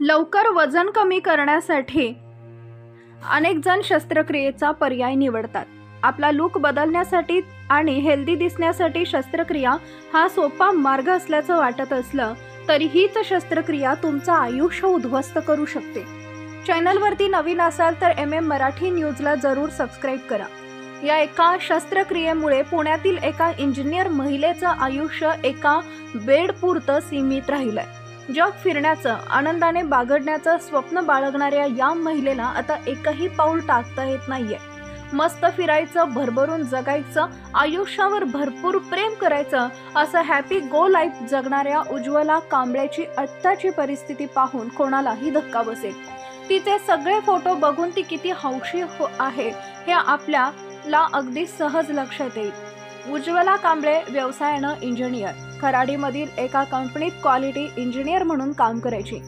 लवकर वजन कमी करण्यासाठी अनेक जण शस्त्रक्रियेचा पर्याय निवडतात। आपला लुक बदलण्यासाठी आणि हेल्दी दिसण्यासाठी शस्त्रक्रिया हा सोपा मार्ग असल्याचं वाटत असलं तरी हीच शस्त्रक्रिया तुमचं आयुष्य उद्ध्वस्त करू शकते। चॅनलवरती नवीन असाल तर MM मराठी न्यूजला जरूर सबस्क्राईब करा। या एका शस्त्रक्रियेमुळे पुण्यातील एका इंजिनियर महिलेचं आयुष्य एका बेडपुरतं सीमित राहिलंय। जग फिरण्याचं, आनंदाने बागडण्याचं स्वप्न बाळगणाऱ्या या महिलेला आता एकही पाऊल टाकता येत नाहीये। मस्त फिरायचं, भरभरून जगायचं, आयुष्यावर भरपूर प्रेम करायचं असं हॅपी गो लाईफ जगणाऱ्या उज्ज्वला कांबळेची आत्ताची परिस्थिती पाहून कोणालाही धक्का बसेल। तिचे सगळे फोटो बघून ती किती हौशी आहे हे आपल्याला अगदी सहज लक्षात येईल। उज्ज्वला कांबळे व्यवसायानं इंजिनियर, खराडीमधील एका कंपनीत क्वालिटी इंजिनियर म्हणून काम करायची।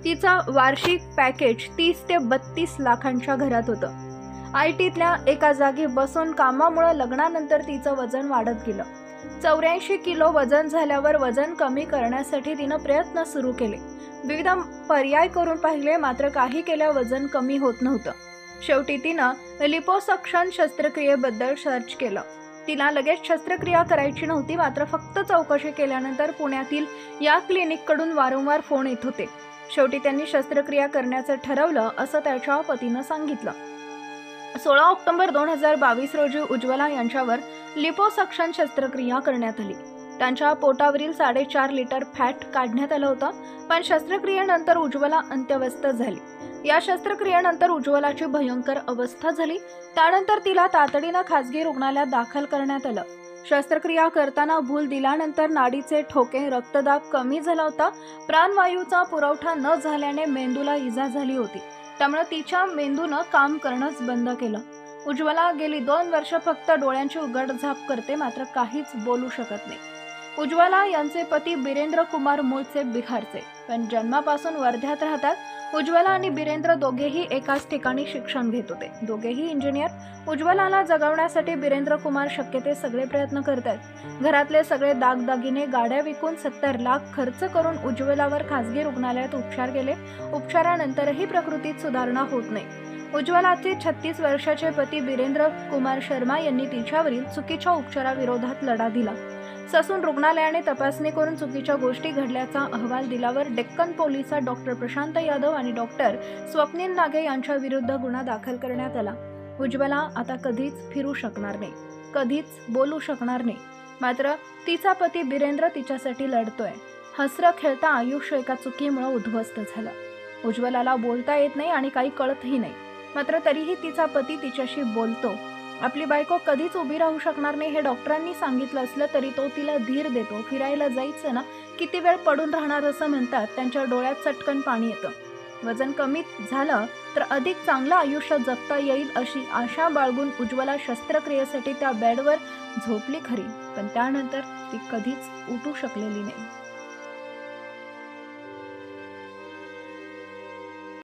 तिचा वार्षिक पॅकेज 30 ते 32 लाखांच्या घरात होतं। ITतल्या एका जागी बसून कामामुळे लग्नानंतर तिचं वजन वाढत गेलं। 84 किलो वजन झाल्यावर वजन कमी करण्यासाठी तिनं प्रयत्न सुरू केले। विविध पर्याय करून पाहिले, मात्र काही केल्या वजन कमी होत नव्हतं। शेवटी तिनं लिपोसक्शन शस्त्रक्रियेबद्दल सर्च केलं। तिला लगेच शस्त्रक्रिया करायची नव्हती, मात्र फक्त चौकशी केल्यानंतर पुण्यातील या क्लिनिककडून वारंवार फोन येत होते। शेवटी त्यांनी शस्त्रक्रिया करण्याचं ठरवलं असं त्याच्या पतीनं सांगितलं। 16 ऑक्टोबर 2022 रोजी उज्ज्वला यांच्यावर लिपोसक्शन शस्त्रक्रिया करण्यात आली। त्यांच्या पोटावरील 4.5 लिटर फॅट काढण्यात आलं होतं, पण शस्त्रक्रियेनंतर उज्ज्वला अंत्यवस्थ झाली। या शस्त्रक्रियेनंतर उज्ज्वलाची भयंकर अवस्था झाली। त्यानंतर तिला तातडीनं खासगी रुग्णालयात दाखल करण्यात आलं। शस्त्रक्रिया करताना भूल दिल्यानंतर नाडीचे ठोके, रक्तदाब कमी झाला होता। प्राणवायूचा पुरवठा न झाल्याने मेंदूला इजा झाली होती, त्यामुळे तिच्या मेंदूनं काम करणंच बंद केलं। उज्ज्वला गेली 2 वर्ष फक्त डोळ्यांची उघडझाप करते, मात्र काहीच बोलू शकत नाही। उज्ज्वला यांचे पती बिरेंद्र कुमार मूळचे बिहारचे, पण जन्मापासून वर्ध्यात राहतात। उज्ज्वला आणि बिरेंद्र दोघेही एकाच ठिकाणी शिक्षण घेत होते, दोघेही इंजिनियर। उज्ज्वलाला जगवण्यासाठी बिरेंद्र कुमार शक्य ते सगळे प्रयत्न करतात। घरातले सगळे दागदागिने, गाड्या विकून 70 लाख खर्च करून उज्ज्वलावर खासगी रुग्णालयात उपचार केले। उपचारानंतरही प्रकृतीत सुधारणा होत नाही। उज्ज्वलाचे 36 वर्षाचे पती बिरेंद्र कुमार शर्मा यांनी तिच्यावरील चुकीच्या उपचाराविरोधात लढा दिला। ससून रुग्णालयाने तपासणी करून चुकीच्या गोष्टी घडल्याचा अहवाल दिल्यावर डेक्कन पोलिसात डॉक्टर प्रशांत यादव आणि डॉक्टर स्वप्नील नागे यांच्या विरुद्ध गुन्हा दाखल करण्यात आला। उज्ज्वला आता कधीच फिरू शकणार नाही, कधीच बोलू शकणार नाही, मात्र तिचा पती बिरेंद्र तिच्यासाठी लढतोय। हसरं खेळता आयुष्य एका चुकीमुळे उद्ध्वस्त झालं। उज्ज्वलाला बोलता येत नाही आणि काही कळतही नाही, मात्र तरीही तिचा पती तिच्याशी बोलतो। आपली बायको कधीच उभी राहू शकणार नाही हे डॉक्टरांनी सांगितलं असलं तरी तो तिला धीर देतो। फिरायला जायचं ना, किती वेळ पडून राहणार असं म्हणतात, त्यांच्या डोळ्यात चटकन पाणी येतं। वजन कमी झालं तर अधिक चांगलं आयुष्य जगता येईल अशी आशा बाळगून उज्ज्वला शस्त्रक्रियेसाठी त्या बेडवर झोपली खरी, पण त्यानंतर ती कधीच उठू शकलेली नाही।